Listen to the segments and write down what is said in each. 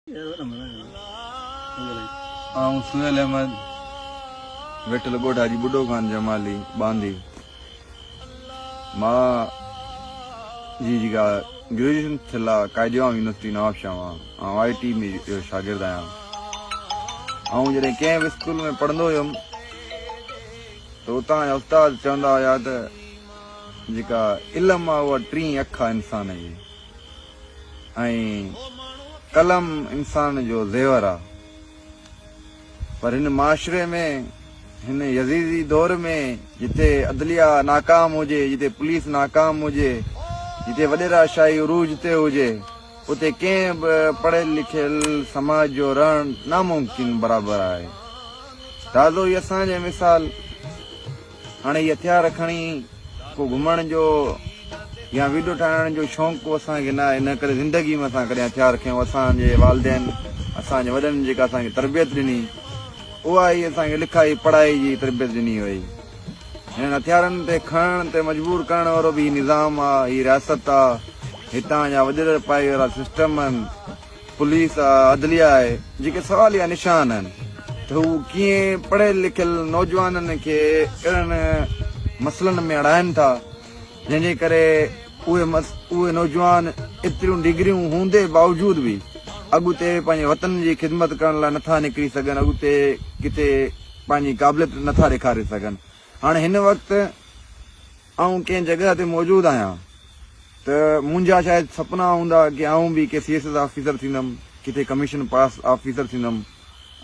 Suhail Ahmad Vettel गोठ हाजी बुड्ढो खान जमाली बांदी मां जी जेका ग्रेजुएशन थियल आहे कायदेवाम यूनिवर्सिटी नवाबशाह मां IT में शागिर्द आहियां। जॾहिं कंहिं बि स्कूल में पढ़ंदो हुयुमि त उतां जा उस्ताद चवंदा हुया त जेका इल्म आहे उहा 3 अख आहे इंसान जी, ऐं कलम इंसान जो ज़ेवर आहे। पर हिन माशरे में हिन यज़ीदी दौर में जिते अदलिया नाकाम हुजे, जिते पुलिस नाकाम हुजे, जिते वॾेरा शाही उरूज ते हुजे, उते कंहिं बि पढ़ियल लिखियल समाज जो रहण नामुमकिन बराबरि आहे। दादो ई असांजे मिसाल हाणे हीअ हथियार खणी को घुमण जो या वीडियो ठाहिण जो शौक़ु असांखे न आहे, इन करे ज़िंदगी में असां कॾहिं हथियार खयूं। असांजे वालदेन असांजे वॾनि जेका असांखे तरबियत ॾिनी उहा ई असांखे लिखाई पढ़ाई जी तरबियत ॾिनी हुई। हिन हथियारनि ते खणण ते मजबूर करण वारो बि निज़ाम आहे, हीअ रियासत आहे, हितां जा वॾेर पाई वारा सिस्टम आहिनि, पुलिस आहे, अदलिया आहे, जेके सवालिया निशान आहिनि। त हू कीअं पढ़ियल लिखियल नौजवाननि खे अहिड़नि मसइलनि में अड़ाइनि था जंहिंजे करे उहे नौजवान एतिरियूं डिग्रियूं हूंदे बावजूद बि अॻिते पंहिंजे वतन जी ख़िदमत करण लाइ नथा निकिरी सघनि, अॻिते किथे पंहिंजी क़ाबिलियत नथा ॾेखारे सघनि। हाणे हिन वक़्तु आउं कंहिं जॻह ते मौजूदु आहियां त मुंहिंजा शायदि सपना हूंदा कि आउं बि के CS ऑफिसर थींदुमि, किथे कमीशन पास ऑफिसर थींदुमि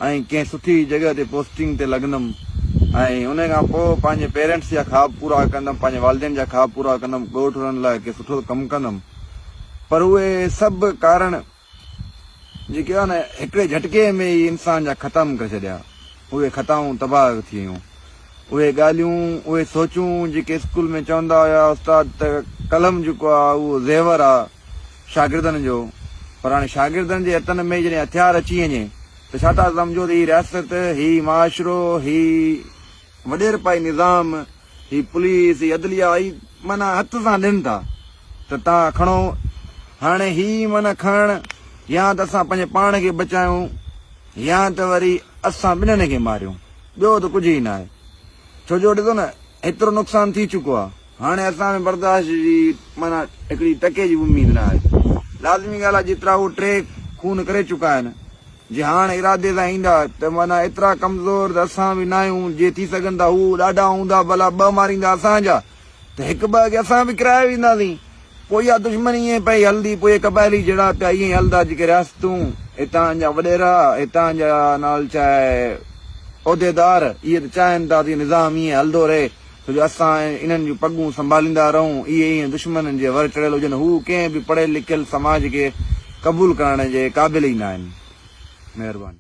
ऐं कंहिं सुठी जॻह ते पोस्टिंग ते लॻंदुमि ऐं उन खां पोइ पंहिंजे पेरेंट्स जा ख़्वाब पूरा कंदुमि, पंहिंजे वालदेन जा ख़्वाब पूरा कंदुमि, ॻोठ हुननि लाइ के सुठो कमु कंदुमि। पर उहे सभु कारण जेके आहे न हिकिड़े झटके में ई इंसान जा ख़तमु करे छॾिया। उहे ख़ताऊं तबाह थी वियूं। उहे ॻाल्हियूं, उहे सोचूं जेके स्कूल में चवंदा हुया उस्ताद त कलम जेको आहे उहो ज़ेवर आहे शागिर्दनि जो, पर हाणे शागिर्दनि जे हथनि में जॾहिं हथियार अची वञे त छा था सम्झो त हीअ रियासत, हीअ माशरो, हीअ वॾेर पाई निज़ाम, हीअ पुलिस, हीअ अदलिया, हीअ माना हथ सां ॾियनि था त तव्हां खणो। हाणे हीअ माना खणण या त असां पंहिंजे पाण खे बचायूं या त वरी असां ॿिन्हिनि खे मारियूं, ॿियो त कुझु ई न आहे। छो जो ॾिसो न एतिरो नुक़सान थी चुको आहे, हाणे असां में बर्दाश्त जी माना हिकिड़ी टके जी उमेद न आहे। लाज़मी ॻाल्हि आहे जेतिरा उहे 3 खून करे चुका आहिनि, जे हाणे इरादे सां ईंदा त माना एतिरा कमज़ोर त असां बि न आहियूं, जे थी सघनि था हू ॾाढा हूंदा, भला 2 मारींदा असांजा त 1-2 खे असां बि किराए वेंदासीं। पोइ इहा दुश्मनी ईअं पई हलंदी, पोइ क़बाइली जहिड़ा पिया ईअं हलंदा जेके रियासतूं, हितां जा वॾेरा, हितां जा नाल चाहे उहिदेदार इहे त चाहिनि था त निज़ाम ईअं हलंदो रहे, छो जो असां इन्हनि जूं पगूं संभालींदा रहूं, इहे ईअं दुश्मननि जे वर चढ़ियल हुजनि। हू कंहिं बि पढ़ियल लिखियल समाज खे क़बूल करण जे क़ाबिल ई न आहिनि। महिरबानी।